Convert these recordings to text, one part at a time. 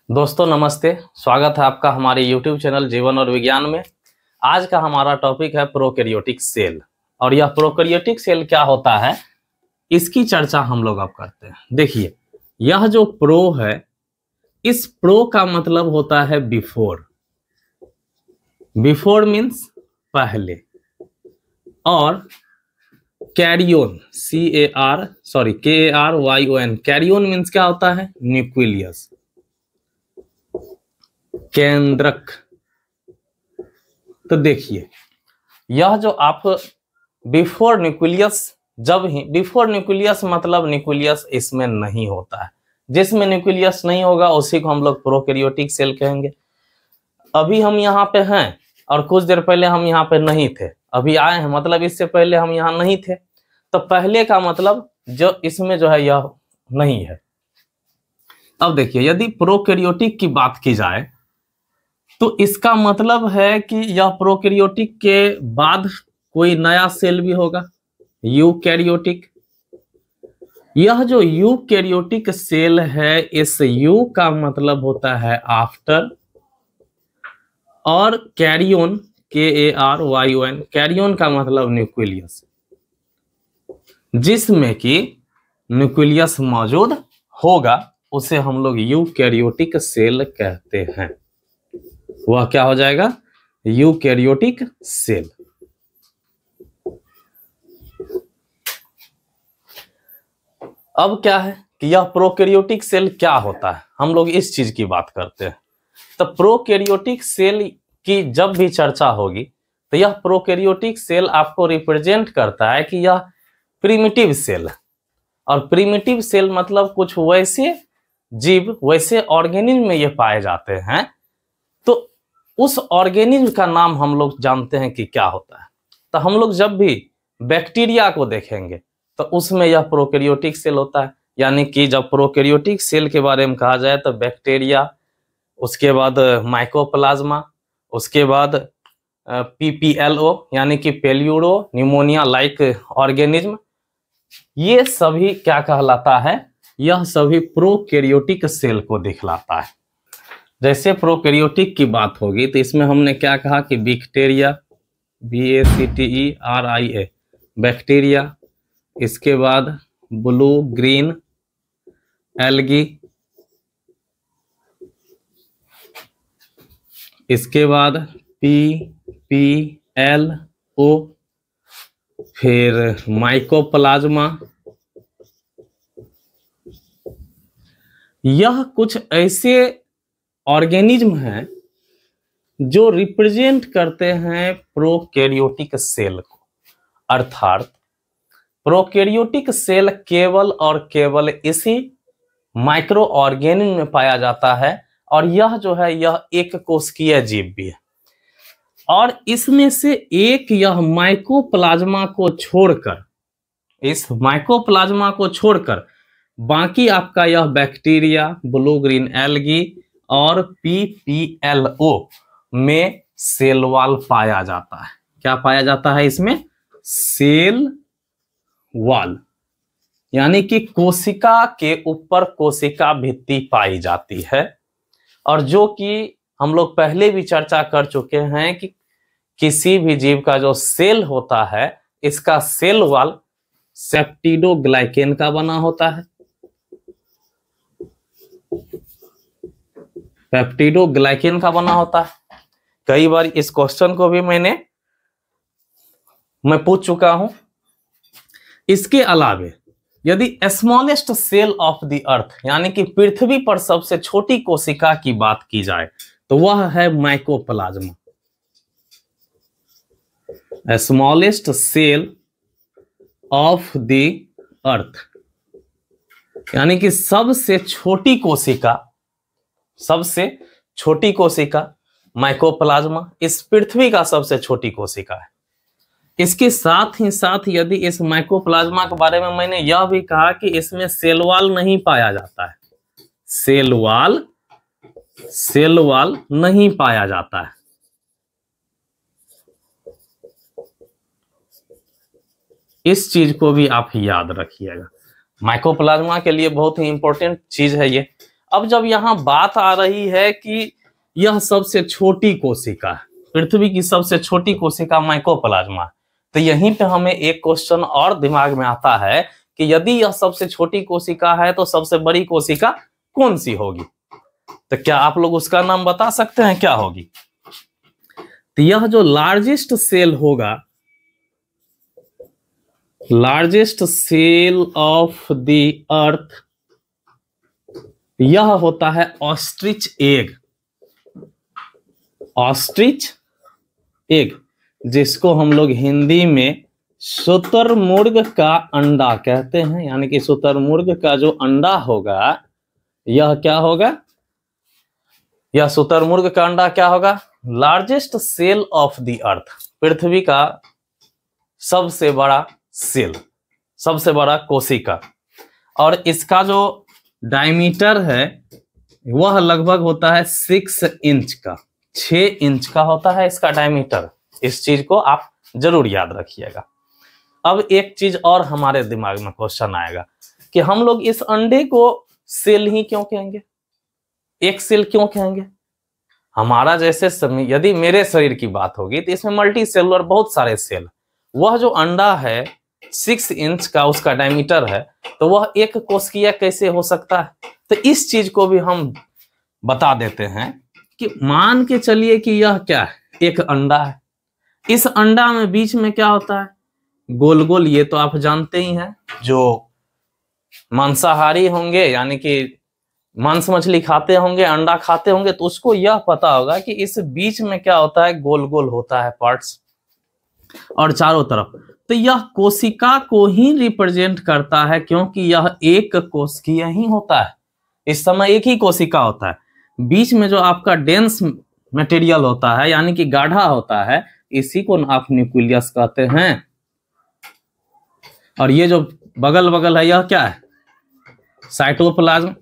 दोस्तों नमस्ते। स्वागत है आपका हमारे YouTube चैनल जीवन और विज्ञान में। आज का हमारा टॉपिक है प्रोकैरियोटिक सेल। और यह प्रोकैरियोटिक सेल क्या होता है इसकी चर्चा हम लोग अब करते हैं। देखिए, यह जो प्रो है, इस प्रो का मतलब होता है बिफोर। बिफोर मीन्स पहले, और कैरियोन KARYON, कैरियोन मीन्स क्या होता है? न्यूक्लियस, केंद्रक। तो देखिए, यह जो आप बिफोर न्यूक्लियस, बिफोर न्यूक्लियस मतलब न्यूक्लियस इसमें नहीं होता है। जिसमें न्यूक्लियस नहीं होगा उसी को हम लोग प्रोकैरियोटिक सेल कहेंगे। अभी हम यहाँ पे हैं और कुछ देर पहले हम यहाँ पे नहीं थे। अभी आए हैं मतलब इससे पहले हम यहाँ नहीं थे। तो पहले का मतलब जो इसमें जो है यह नहीं है। अब देखिए, यदि प्रोकैरियोटिक की बात की जाए तो इसका मतलब है कि यह प्रोकैरियोटिक के बाद कोई नया सेल भी होगा, यूकैरियोटिक। यह जो यूकैरियोटिक सेल है, इस यू का मतलब होता है आफ्टर, और कैरियोन KARYON, कैरियोन का मतलब न्यूक्लियस, जिसमें कि न्यूक्लियस मौजूद होगा उसे हम लोग यूकैरियोटिक सेल कहते हैं। वह क्या हो जाएगा? Eukaryotic cell. अब क्या है कि यह प्रोकैरियोटिक सेल क्या होता है, हम लोग इस चीज की बात करते हैं। तो प्रोकैरियोटिक सेल की जब भी चर्चा होगी तो यह प्रोकैरियोटिक सेल आपको रिप्रेजेंट करता है कि यह प्रिमिटिव सेल है। और प्रिमिटिव सेल मतलब कुछ वैसे जीव, वैसे ऑर्गेनिज्म में ये पाए जाते हैं। तो उस ऑर्गेनिज्म का नाम हम लोग जानते हैं कि क्या होता है। तो हम लोग जब भी बैक्टीरिया को देखेंगे तो उसमें यह प्रोकैरियोटिक सेल होता है। यानी कि जब प्रोकैरियोटिक सेल के बारे में कहा जाए तो बैक्टीरिया, उसके बाद माइकोप्लाज्मा, उसके बाद PPLO यानी कि पेल्यूरो न्यूमोनिया लाइक ऑर्गेनिज्म, ये सभी क्या कहलाता है? यह सभी प्रोकैरियोटिक सेल को दिखलाता है। जैसे प्रोकैरियोटिक की बात होगी तो इसमें हमने क्या कहा कि बैक्टीरिया, BACTERIA, बैक्टीरिया, इसके बाद ब्लू ग्रीन एल्गी, इसके बाद PPLO, फिर माइकोप्लाज्मा। यह कुछ ऐसे ऑर्गेनिज्म हैं जो रिप्रेजेंट करते हैं प्रोकैरियोटिक सेल को। अर्थात प्रोकैरियोटिक सेल केवल और केवल इसी माइक्रो ऑर्गेनिज्म में पाया जाता है। और यह जो है यह एक कोशिकीय जीव भी है। और इसमें से एक यह माइकोप्लाज्मा को छोड़कर, इस माइकोप्लाज्मा को छोड़कर बाकी आपका यह बैक्टीरिया, ब्लू ग्रीन एल्गी और PPLO में सेल वॉल पाया जाता है। क्या पाया जाता है इसमें? सेल वॉल, यानी कि कोशिका के ऊपर कोशिका भित्ति पाई जाती है। और जो कि हम लोग पहले भी चर्चा कर चुके हैं कि किसी भी जीव का जो सेल होता है, इसका सेल वॉल सेप्टिडोग्लाइकेन का बना होता है। पेप्टिडोग्लाइकेन का बना होता है। कई बार इस क्वेश्चन को भी मैं पूछ चुका हूं। इसके अलावे यदि smallest cell of the earth यानी कि पृथ्वी पर सबसे छोटी कोशिका की बात की जाए तो वह है mycoplasma. Smallest cell of the earth यानी कि सबसे छोटी कोशिका माइकोप्लाज्मा इस पृथ्वी का सबसे छोटी कोशिका है। इसके साथ ही साथ यदि इस माइकोप्लाज्मा के बारे में मैंने यह भी कहा कि इसमें सेल वॉल नहीं पाया जाता है। सेल वॉल नहीं पाया जाता है। इस चीज को भी आप याद रखिएगा। माइकोप्लाज्मा के लिए बहुत ही इंपॉर्टेंट चीज है ये। अब जब यहाँ बात आ रही है कि यह सबसे छोटी कोशिका है, पृथ्वी की सबसे छोटी कोशिका माइकोप्लाज्मा, तो यहीं पे हमें एक क्वेश्चन और दिमाग में आता है कि यदि यह सबसे छोटी कोशिका है तो सबसे बड़ी कोशिका कौन सी होगी? तो क्या आप लोग उसका नाम बता सकते हैं, क्या होगी? तो यह जो लार्जेस्ट सेल होगा, largest cell of the earth, यह होता है ऑस्ट्रिच एग। ऑस्ट्रिच एग, जिसको हम लोग हिंदी में शुतुरमुर्ग का अंडा कहते हैं, यानी कि शुतुरमुर्ग का जो अंडा होगा यह क्या होगा? यह शुतुरमुर्ग का अंडा क्या होगा? Largest cell of the earth, पृथ्वी का सबसे बड़ा सेल, सबसे बड़ा कोशिका। और इसका जो डायमीटर है वह लगभग होता है 6 इंच का, 6 इंच का होता है इसका डायमीटर। इस चीज को आप जरूर याद रखिएगा। अब एक चीज और हमारे दिमाग में क्वेश्चन आएगा कि हम लोग इस अंडे को सेल ही क्यों कहेंगे, एक सेल क्यों कहेंगे? हमारा जैसे यदि मेरे शरीर की बात होगी तो इसमें मल्टी सेलुलर बहुत सारे सेल, वह जो अंडा है 6 इंच का उसका डायमीटर है, तो वह एक कोशिकीय कैसे हो सकता है? तो इस चीज को भी हम बता देते हैं कि मान के चलिए कि यह क्या है, एक अंडा है। इस अंडा में बीच में क्या होता है? गोल गोल, ये तो आप जानते ही हैं, जो मांसाहारी होंगे यानी कि मांस मछली खाते होंगे, अंडा खाते होंगे, तो उसको यह पता होगा कि इस बीच में क्या होता है, गोल गोल होता है पार्ट्स, और चारों तरफ। तो यह कोशिका को ही रिप्रेजेंट करता है, क्योंकि यह एक कोशिकीय ही होता है। इस समय एक ही कोशिका होता है, बीच में जो आपका डेंस मटेरियल होता है यानी कि गाढ़ा होता है, इसी को आप न्यूक्लियस कहते हैं। और ये जो बगल बगल है यह क्या है? साइटोप्लाज्म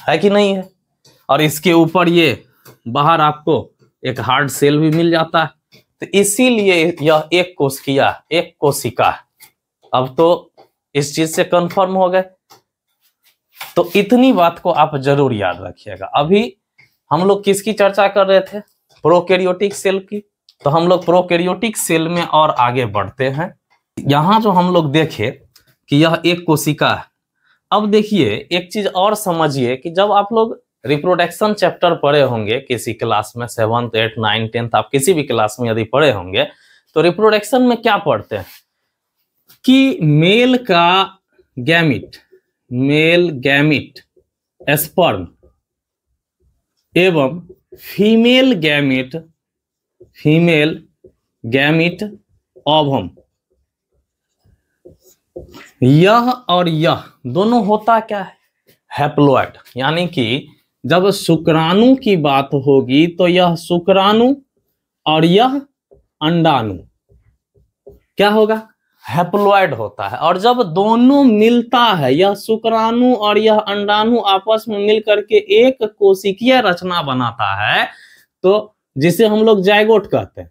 है कि नहीं है? और इसके ऊपर ये बाहर आपको एक हार्ड सेल भी मिल जाता है। तो इसीलिए यह एक कोशिका है। अब तो इस चीज से कंफर्म हो गए। तो इतनी बात को आप जरूर याद रखिएगा। अभी हम लोग किसकी चर्चा कर रहे थे? प्रोकैरियोटिक सेल की। तो हम लोग प्रोकैरियोटिक सेल में और आगे बढ़ते हैं। यहां जो हम लोग देखे कि यह एक कोशिका है। अब देखिए एक चीज और समझिए कि जब आप लोग रिप्रोडक्शन चैप्टर पढ़े होंगे किसी क्लास में, 7th 8th 9th 10th आप किसी भी क्लास में यदि पढ़े होंगे, तो रिप्रोडक्शन में क्या पढ़ते हैं कि मेल का गैमिट, मेल गैमिट स्पर्म एवं फीमेल गैमिट ओवम, यह और यह दोनों होता क्या है? हैप्लॉइड। यानी कि जब शुक्राणु की बात होगी तो यह शुक्राणु और यह अंडाणु क्या होगा? हैप्लॉइड होता है। और जब दोनों मिलता है, यह शुक्राणु और यह अंडाणु आपस में मिलकर के एक कोशिकीय रचना बनाता है, तो जिसे हम लोग जाइगोट कहते हैं।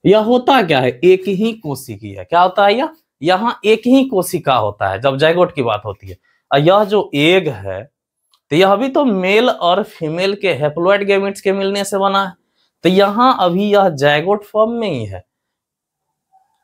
यह होता क्या है? एक ही कोशिकीय। क्या होता है यह? यहाँ एक ही कोशिका होता है जब जाइगोट की बात होती है। और यह जो एग है, तो यह भी तो मेल और फीमेल के हैप्लॉइड गैमेट्स के मिलने से बना है। तो यहाँ अभी यह जाइगोट फॉर्म में ही है,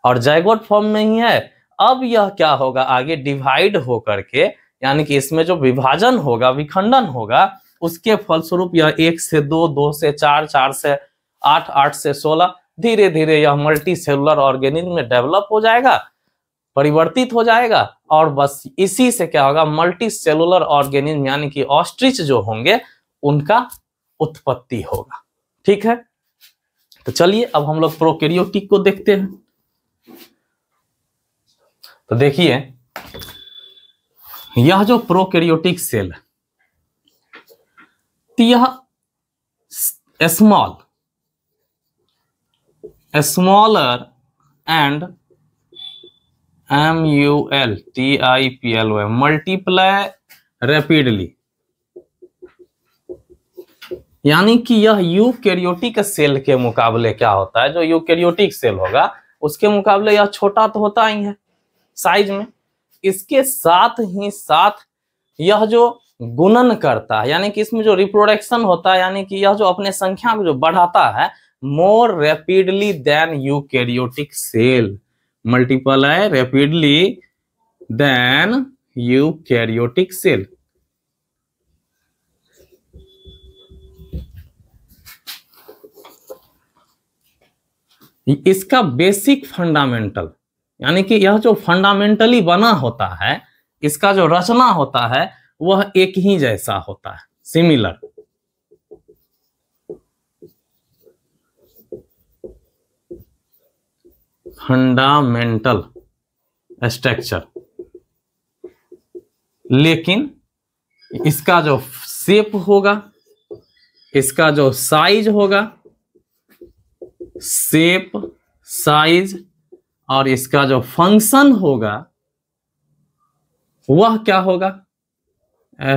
और जाइगोट फॉर्म में ही है। अब यह क्या होगा? आगे डिवाइड होकर के, यानी कि इसमें जो विभाजन होगा, विखंडन होगा, उसके फलस्वरूप यह 1 से 2, 2 से 4, 4 से 8, 8 से 16, धीरे धीरे यह मल्टी सेलुलर ऑर्गेनिज्म में डेवलप हो जाएगा, परिवर्तित हो जाएगा। और बस इसी से क्या होगा? मल्टी सेलुलर ऑर्गेनिज्म यानी कि ऑस्ट्रिच जो होंगे उनका उत्पत्ति होगा। ठीक है, तो चलिए अब हम लोग प्रोकैरियोटिक को देखते हैं। तो देखिए यह जो प्रोकैरियोटिक सेल है, तो यह smaller and MULTIPLY multiply rapidly, यानी कि यह यूकैरियोटिक सेल के मुकाबले क्या होता है? जो यूकैरियोटिक सेल होगा उसके मुकाबले यह छोटा तो होता ही है साइज में, इसके साथ ही साथ यह जो गुणन करता है, यानी कि इसमें जो रिप्रोडक्शन होता है, यानी कि यह जो अपने संख्या को जो बढ़ाता है, more rapidly than eukaryotic cell, multiply rapidly than eukaryotic cell. इसका बेसिक फंडामेंटल, यानी कि यह जो फंडामेंटली बना होता है, इसका जो रचना होता है वह एक ही जैसा होता है, सिमिलर। फंडामेंटल स्ट्रक्चर, लेकिन इसका जो शेप होगा, इसका जो साइज होगा, शेप, साइज और इसका जो फंक्शन होगा वह क्या होगा,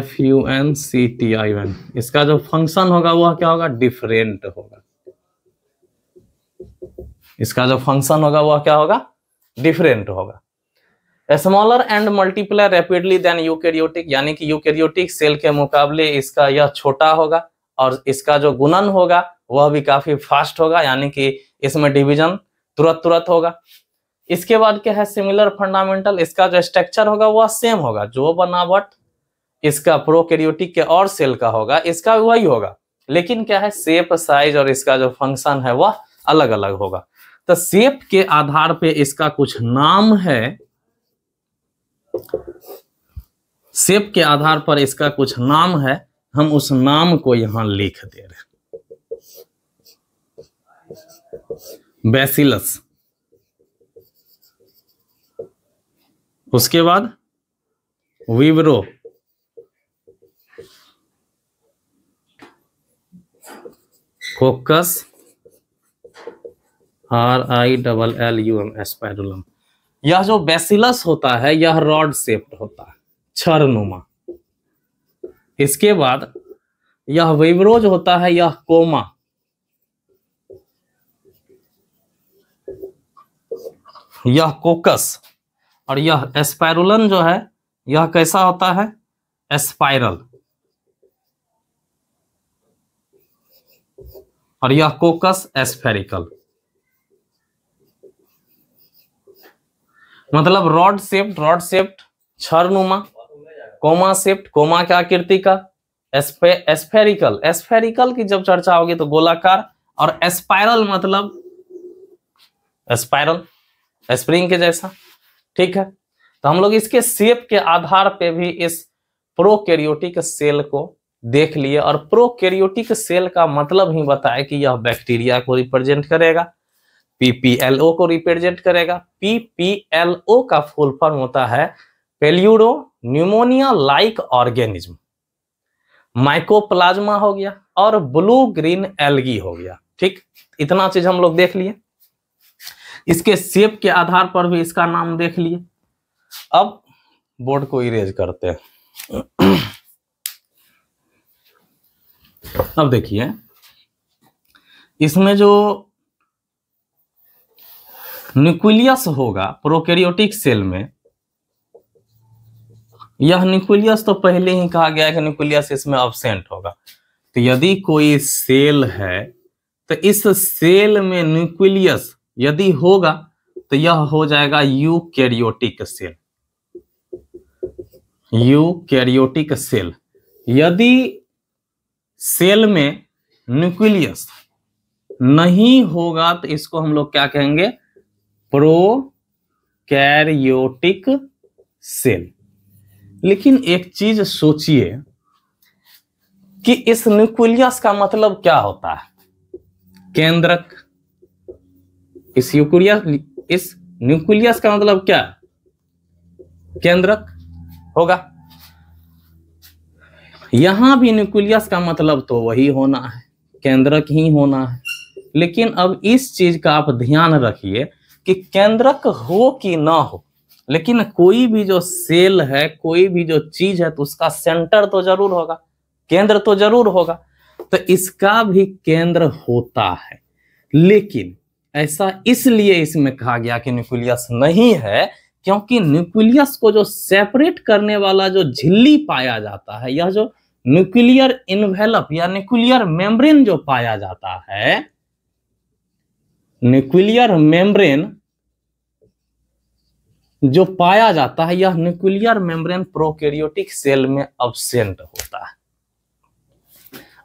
FUNCTION, इसका जो फंक्शन होगा वह क्या होगा, डिफरेंट होगा। इसका जो फंक्शन होगा वह क्या होगा, डिफरेंट होगा। Smaller and multiply rapidly than eukaryotic, यानी कि यूकैरियोटिक सेल के मुकाबले इसका यह छोटा होगा, और इसका जो गुणन होगा वह भी काफी फास्ट होगा, यानी कि इसमें डिवीजन तुरंत होगा। इसके बाद क्या है, सिमिलर फंडामेंटल, इसका जो स्ट्रक्चर होगा वह सेम होगा, जो बनावट इसका प्रोकैरियोटिक के और सेल का होगा इसका वही होगा, लेकिन क्या है, शेप, साइज और इसका जो फंक्शन है वह अलग अलग होगा। तो शेप के आधार पे इसका कुछ नाम है, शेप के आधार पर इसका कुछ नाम है, हम उस नाम को यहां लिख दे रहे हैं। बैसिलस, उसके बाद विब्रो, कोकस, RILLUM, एस्पेरुलम। यह जो बैसिलस होता है यह रॉड शेप्ड होता है, छरनुमा। इसके बाद यह विब्रो जो होता है यह कोमा, यह कोकस, और यह एस्पाइरुलन जो है यह कैसा होता है, एस्पाइरल, और यह कोकस एस्फेरिकल। मतलब रॉड शेप्ड छरनुमा, कोमा शेप्ड, कोमा की आकृति का, एस्फेरिकल की जब चर्चा होगी तो गोलाकार, और एस्पाइरल मतलब स्पाइरल, स्प्रिंग के जैसा। ठीक है, तो हम लोग इसके शेप के आधार पे भी इस प्रोकैरियोटिक सेल को देख लिए, और प्रोकैरियोटिक सेल का मतलब ही बताया कि यह बैक्टीरिया को रिप्रेजेंट करेगा, PPLO को रिप्रेजेंट करेगा। PPLO का फुल फॉर्म होता है पेल्यूरो न्यूमोनिया लाइक ऑर्गेनिज्म, माइकोप्लाज्मा हो गया, और ब्लू ग्रीन एल्गी हो गया। ठीक, इतना चीज हम लोग देख लिए, इसके शेप के आधार पर भी इसका नाम देख लिए। अब बोर्ड को इरेज करते हैं। अब देखिए, इसमें जो न्यूक्लियस होगा प्रोकैरियोटिक सेल में, यह न्यूक्लियस तो पहले ही कहा गया है कि न्यूक्लियस इसमें अब्सेंट होगा। तो यदि कोई सेल है तो इस सेल में न्यूक्लियस यदि होगा तो यह हो जाएगा यूकैरियोटिक सेल। यूकैरियोटिक सेल, यदि सेल में न्यूक्लियस नहीं होगा तो इसको हम लोग क्या कहेंगे, प्रोकैरियोटिक सेल। लेकिन एक चीज सोचिए कि इस न्यूक्लियस का मतलब क्या होता है, केंद्रक। इस न्यूक्लियस का मतलब क्या, केंद्रक होगा। यहां भी न्यूक्लियस का मतलब तो वही होना है, केंद्रक ही होना है। लेकिन अब इस चीज का आप ध्यान रखिए कि केंद्रक हो कि ना हो, लेकिन कोई भी जो सेल है, कोई भी जो चीज है, तो उसका सेंटर तो जरूर होगा, केंद्र तो जरूर होगा। तो इसका भी केंद्र होता है, लेकिन ऐसा इसलिए इसमें कहा गया कि न्यूक्लियस नहीं है क्योंकि न्यूक्लियस को जो सेपरेट करने वाला जो झिल्ली पाया जाता है, यह जो न्यूक्लियर इन्वेलप या न्यूक्लियर मेम्ब्रेन जो पाया जाता है, न्यूक्लियर मेम्ब्रेन जो पाया जाता है, यह न्यूक्लियर मेम्ब्रेन प्रोकैरियोटिक सेल में अब्सेंट होता है।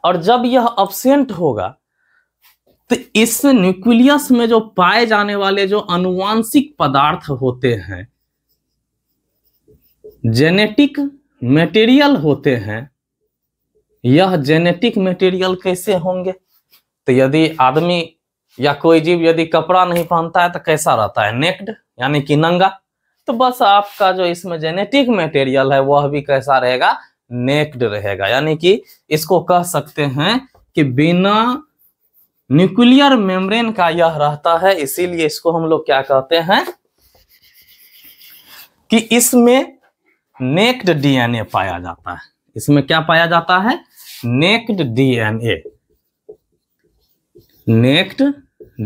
और जब यह अब्सेंट होगा तो इस न्यूक्लियस में जो पाए जाने वाले जो आनुवांशिक पदार्थ होते हैं, जेनेटिक मटेरियल होते हैं, यह जेनेटिक मटेरियल कैसे होंगे? तो यदि आदमी या कोई जीव यदि कपड़ा नहीं पहनता है तो कैसा रहता है? नेक्ड, यानी कि नंगा। तो बस आपका जो इसमें जेनेटिक मटेरियल है वह भी कैसा रहेगा? नेक्ड रहेगा। यानी कि इसको कह सकते हैं कि बिना न्यूक्लियर मेम्ब्रेन का यह रहता है, इसीलिए इसको हम लोग क्या कहते हैं कि इसमें नेक्ड डीएनए पाया जाता है। इसमें क्या पाया जाता है? Naked DNA, naked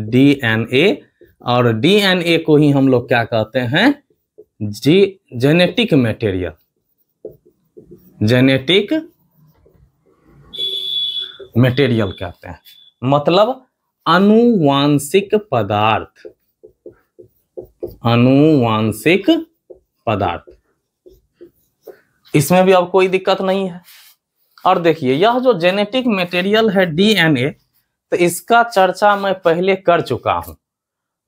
DNA. और डीएनए को ही हम लोग क्या कहते हैं? जेनेटिक मटेरियल, जेनेटिक मटेरियल कहते हैं, मतलब आनुवांशिक पदार्थ, आनुवांशिक पदार्थ। इसमें भी अब कोई दिक्कत नहीं है। और देखिए यह जो जेनेटिक मटेरियल है डीएनए, तो इसका चर्चा मैं पहले कर चुका हूं,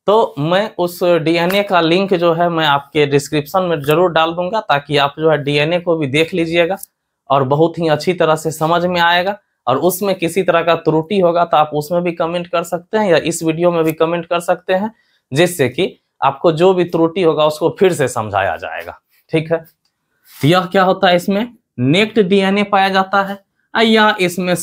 तो मैं उस डीएनए का लिंक जो है मैं आपके डिस्क्रिप्शन में जरूर डाल दूंगा, ताकि आप जो है डीएनए को भी देख लीजिएगा और बहुत ही अच्छी तरह से समझ में आएगा। और उसमें किसी तरह का त्रुटि होगा तो आप उसमें भी कमेंट कर सकते हैं या इस वीडियो में भी कमेंट कर सकते हैं, जिससे कि आपको जो भी त्रुटि होगा उसको फिर से समझाया जाएगा। ठीक है, यह क्या होता है? इसमें नेक्ड डीएनए पाया जाता है, या इसमें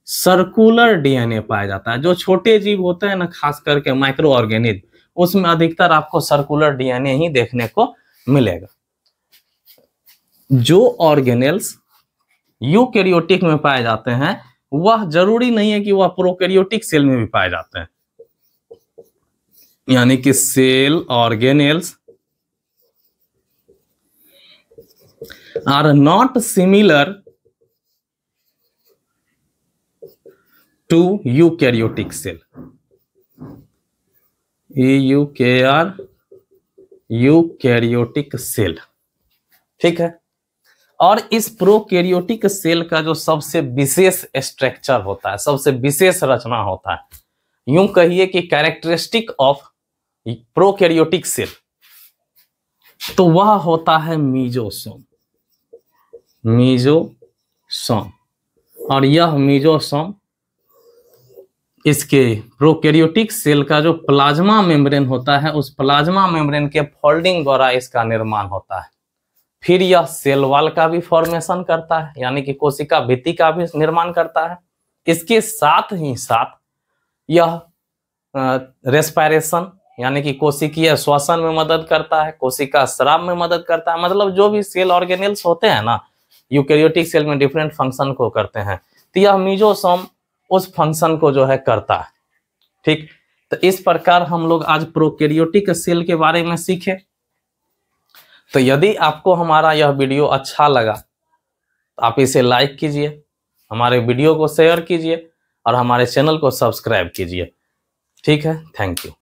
सर्कुलर डीएनए पाया जाता है। जो छोटे जीव होते हैं ना, खास करके माइक्रो ऑर्गेनिज्म, उसमें अधिकतर आपको सर्कुलर डीएनए ही देखने को मिलेगा। जो ऑर्गेनेल्स यूकैरियोटिक में पाए जाते हैं, वह जरूरी नहीं है कि वह प्रोकैरियोटिक सेल में भी पाए जाते हैं। यानी कि cell organelles are not similar to eukaryotic cell, eukaryotic cell. ठीक है, और इस प्रोकैरियोटिक सेल का जो सबसे विशेष स्ट्रक्चर होता है, सबसे विशेष रचना होता है, यूं कहिए कि कैरेक्टरिस्टिक ऑफ प्रोकैरियोटिक सेल, तो वह होता है मीजोसोम, मीजोसोम। और यह मीजोसोम इसके प्रोकैरियोटिक सेल का जो प्लाज्मा मेम्ब्रेन होता है, उस प्लाज्मा मेम्ब्रेन के फोल्डिंग द्वारा इसका निर्माण होता है। फिर यह सेल वॉल का भी फॉर्मेशन करता है, यानी कि कोशिका भित्ति का भी निर्माण करता है। इसके साथ ही साथ यह रेस्पिरेशन यानी कि कोशिकीय श्वसन में मदद करता है, कोशिका स्राव में मदद करता है। मतलब जो भी सेल ऑर्गेनेल्स होते हैं ना, यूकैरियोटिक सेल में डिफरेंट फंक्शन को करते हैं, तो यह मीजोसोम उस फंक्शन को जो है करता है। ठीक, तो इस प्रकार हम लोग आज प्रोकैरियोटिक सेल के बारे में सीखे। तो यदि आपको हमारा यह वीडियो अच्छा लगा तो आप इसे लाइक कीजिए, हमारे वीडियो को शेयर कीजिए और हमारे चैनल को सब्सक्राइब कीजिए। ठीक है, थैंक यू।